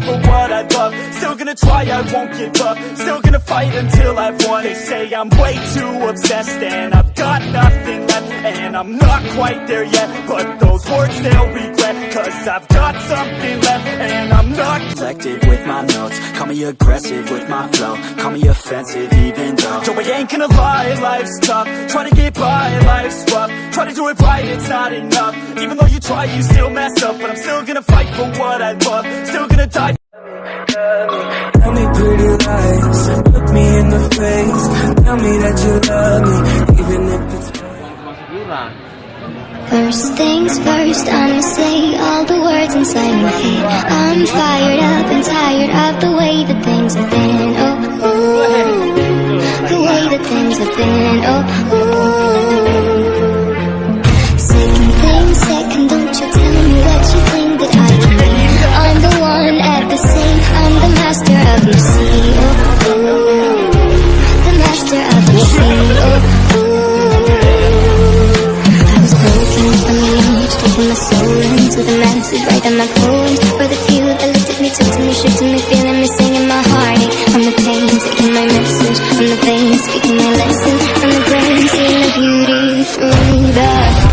for what I love. Still gonna try, I won't give up. Still gonna fight until I've won. They say I'm way too obsessed and I've got nothing left, and I'm not quite there yet, but those words they'll regret, cause I've got something left and I'm not selective with my notes. Call me aggressive with my flow. Call me offensive even though Joe, I ain't gonna lie, life's tough. Try to get by, life's rough. Try to do it right, it's not enough. Even though you try, you still mess up. But I'm still gonna fight for what I love. Still gonna die. Tell me pretty lies, look me in the face. Tell me that you love me, even if it's first things first, I'ma say all the words inside my head. I'm fired up and tired of the way that things have been. Oh, ooh, the way that things have been. Oh, ooh. Second thing second, don't you tell me what you think that I can be. I'm the one at the same, I'm the master of my sea. Oh, ooh, the master of my sea. Oh, ooh. Taking my soul into the masses, writing my poems for the few that looked at me, took to me, shook to me, feeling me, singing my heartache. From the pain, taking my message from the veins, speaking my lesson from the brain, seeing the beauty through the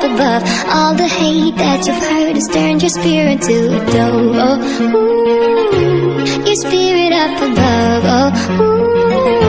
above. All the hate that you've heard has turned your spirit to a dove. Oh, ooh, your spirit up above. Oh, ooh.